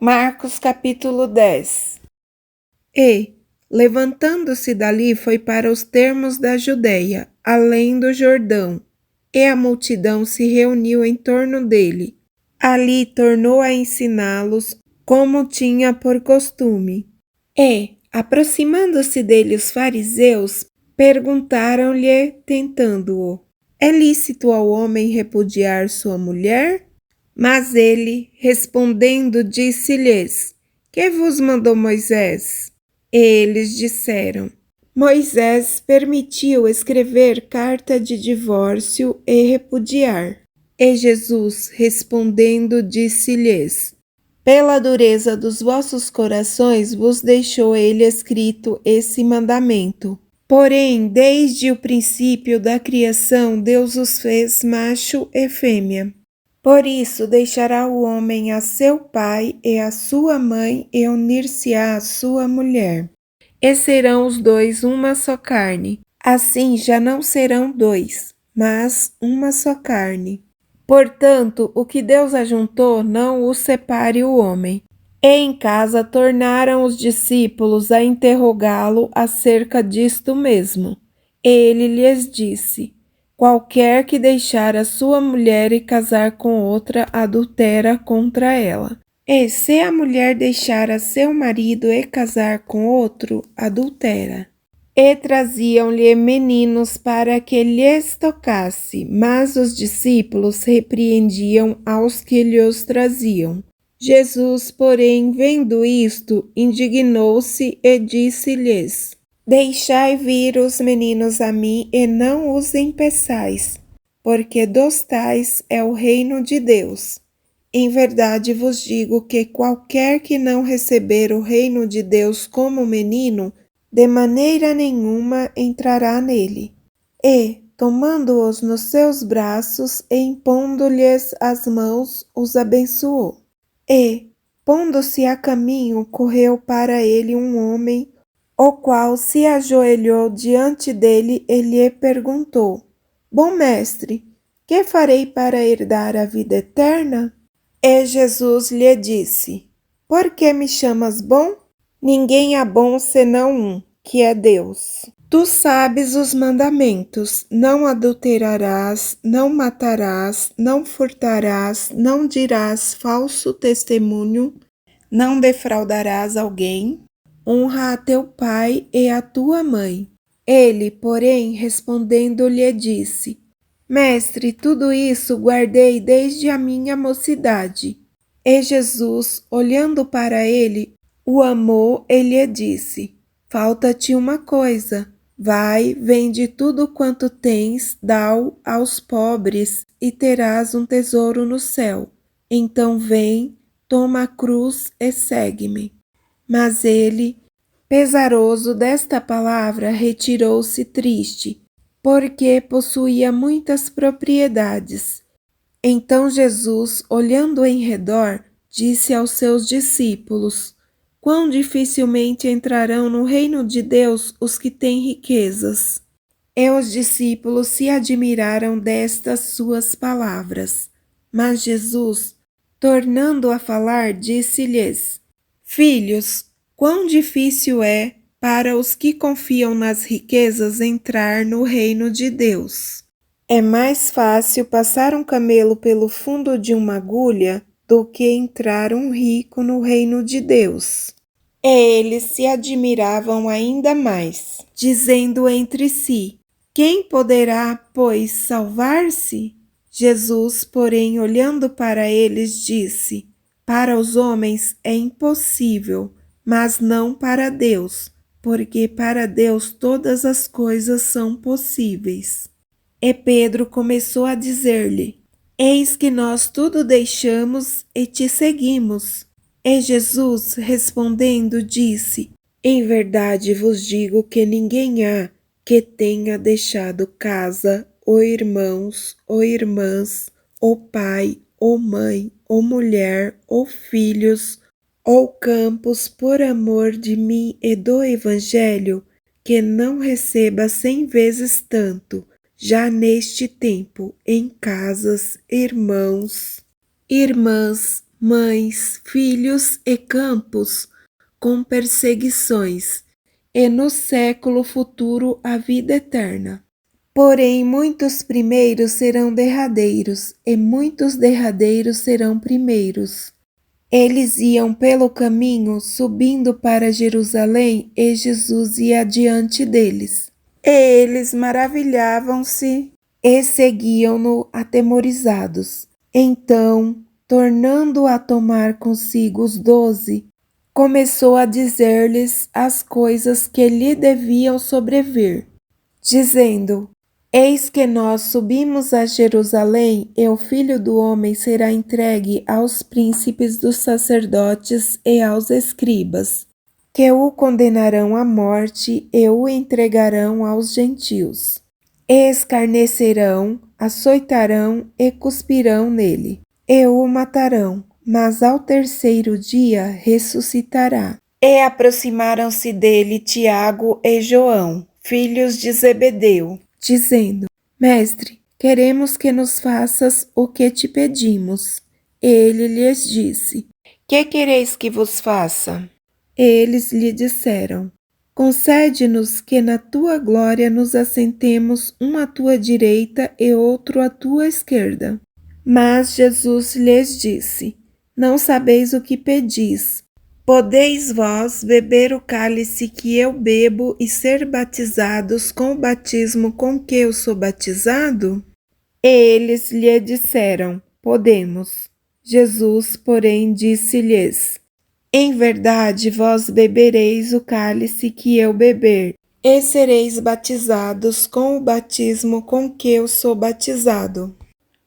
Marcos capítulo 10. E, levantando-se dali, foi para os termos da Judeia, além do Jordão, e a multidão se reuniu em torno dele. Ali tornou a ensiná-los, como tinha por costume. E, aproximando-se dele os fariseus, perguntaram-lhe, tentando-o: É lícito ao homem repudiar sua mulher? Mas ele, respondendo, disse-lhes: Que vos mandou Moisés? E eles disseram: Moisés permitiu escrever carta de divórcio e repudiar. E Jesus, respondendo, disse-lhes: Pela dureza dos vossos corações vos deixou ele escrito esse mandamento. Porém, desde o princípio da criação, Deus os fez macho e fêmea. Por isso deixará o homem a seu pai e a sua mãe e unir-se-á à sua mulher. E serão os dois uma só carne. Assim já não serão dois, mas uma só carne. Portanto, o que Deus ajuntou, não o separe o homem. E em casa tornaram os discípulos a interrogá-lo acerca disto mesmo. Ele lhes disse: Qualquer que deixar a sua mulher e casar com outra, adultera contra ela. E se a mulher deixar a seu marido e casar com outro, adultera. E traziam-lhe meninos para que lhes tocasse, mas os discípulos repreendiam aos que lhes traziam. Jesus, porém, vendo isto, indignou-se e disse-lhes: Deixai vir os meninos a mim e não os impeçais, porque dos tais é o reino de Deus. Em verdade vos digo que qualquer que não receber o reino de Deus como menino, de maneira nenhuma entrará nele. E, tomando-os nos seus braços e impondo-lhes as mãos, os abençoou. E, pondo-se a caminho, correu para ele um homem, o qual se ajoelhou diante dele e lhe perguntou: Bom mestre, que farei para herdar a vida eterna? E Jesus lhe disse: Por que me chamas bom? Ninguém há bom senão um, que é Deus. Tu sabes os mandamentos: não adulterarás, não matarás, não furtarás, não dirás falso testemunho, não defraudarás alguém, honra a teu pai e a tua mãe. Ele, porém, respondendo, lhe disse: Mestre, tudo isso guardei desde a minha mocidade. E Jesus, olhando para ele, o amou e lhe disse: Falta-te uma coisa. Vai, vende tudo quanto tens, dá-o aos pobres, e terás um tesouro no céu. Então vem, toma a cruz e segue-me. Mas ele, pesaroso desta palavra, retirou-se triste, porque possuía muitas propriedades. Então Jesus, olhando em redor, disse aos seus discípulos: Quão dificilmente entrarão no reino de Deus os que têm riquezas. E os discípulos se admiraram destas suas palavras. Mas Jesus, tornando a falar, disse-lhes: Filhos, quão difícil é para os que confiam nas riquezas entrar no reino de Deus. É mais fácil passar um camelo pelo fundo de uma agulha do que entrar um rico no reino de Deus. E eles se admiravam ainda mais, dizendo entre si: Quem poderá, pois, salvar-se? Jesus, porém, olhando para eles, disse: Para os homens é impossível, mas não para Deus, porque para Deus todas as coisas são possíveis. E Pedro começou a dizer-lhe: Eis que nós tudo deixamos e te seguimos. E Jesus, respondendo, disse: Em verdade vos digo que ninguém há que tenha deixado casa, ou irmãos, ou irmãs, ou pai, ou mãe, ou mulher, ou filhos, ou campos, por amor de mim e do Evangelho, que não receba 100 vezes tanto, já neste tempo, em casas, irmãos, irmãs, mães, filhos e campos, com perseguições, e no século futuro a vida eterna. Porém, muitos primeiros serão derradeiros, e muitos derradeiros serão primeiros. Eles iam pelo caminho subindo para Jerusalém, e Jesus ia adiante deles. E eles maravilhavam-se e seguiam-no atemorizados. Então, tornando a tomar consigo os 12, começou a dizer-lhes as coisas que lhe deviam sobrevir, dizendo: Eis que nós subimos a Jerusalém, e o Filho do Homem será entregue aos príncipes dos sacerdotes e aos escribas, que o condenarão à morte e o entregarão aos gentios. Escarnecerão, açoitarão e cuspirão nele, e o matarão, mas ao terceiro dia ressuscitará. E aproximaram-se dele Tiago e João, filhos de Zebedeu, dizendo: Mestre, queremos que nos faças o que te pedimos. Ele lhes disse: Que quereis que vos faça? Eles lhe disseram: Concede-nos que na tua glória nos assentemos um à tua direita e outro à tua esquerda. Mas Jesus lhes disse: Não sabeis o que pedis. Podeis vós beber o cálice que eu bebo e ser batizados com o batismo com que eu sou batizado? E eles lhe disseram: Podemos. Jesus, porém, disse-lhes: Em verdade vós bebereis o cálice que eu beber, e sereis batizados com o batismo com que eu sou batizado.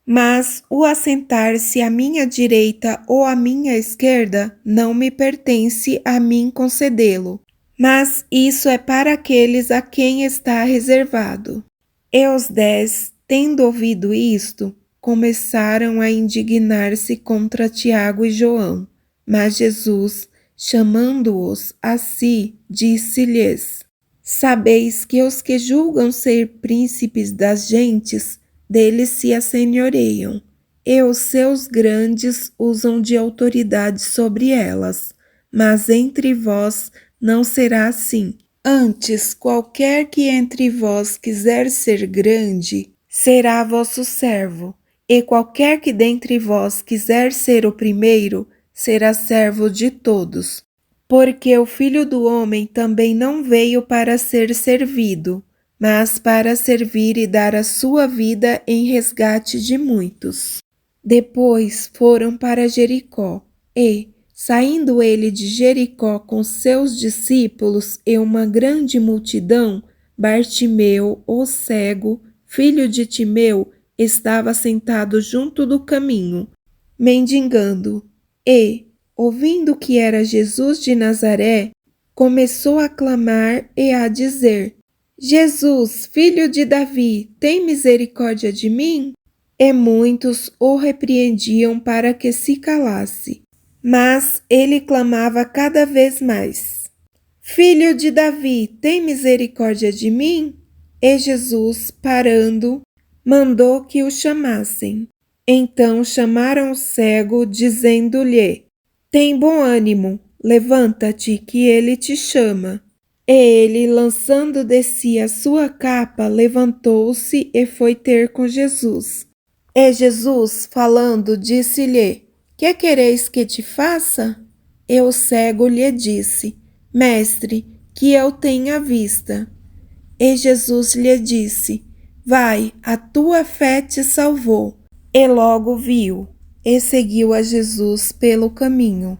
Mas o assentar-se à minha direita ou à minha esquerda não me pertence a mim concedê-lo, mas isso é para aqueles a quem está reservado. E os 10, tendo ouvido isto, começaram a indignar-se contra Tiago e João. Mas Jesus, chamando-os a si, disse-lhes: Sabeis que os que julgam ser príncipes das gentes deles se assenhoreiam, e os seus grandes usam de autoridade sobre elas. Mas entre vós não será assim. Antes, qualquer que entre vós quiser ser grande, será vosso servo, e qualquer que dentre vós quiser ser o primeiro, será servo de todos. Porque o Filho do Homem também não veio para ser servido, mas para servir e dar a sua vida em resgate de muitos. Depois foram para Jericó, e, saindo ele de Jericó com seus discípulos e uma grande multidão, Bartimeu, o cego, filho de Timeu, estava sentado junto do caminho, mendigando, e, ouvindo que era Jesus de Nazaré, começou a clamar e a dizer: Jesus, filho de Davi, tem misericórdia de mim? E muitos o repreendiam para que se calasse. Mas ele clamava cada vez mais: Filho de Davi, tem misericórdia de mim? E Jesus, parando, mandou que o chamassem. Então chamaram o cego, dizendo-lhe: Tem bom ânimo, levanta-te, que ele te chama. E ele, lançando de si a sua capa, levantou-se e foi ter com Jesus. E Jesus, falando, disse-lhe: Que quereis que te faça? E o cego lhe disse: Mestre, que eu tenha vista. E Jesus lhe disse: Vai, a tua fé te salvou. E logo viu, e seguiu a Jesus pelo caminho.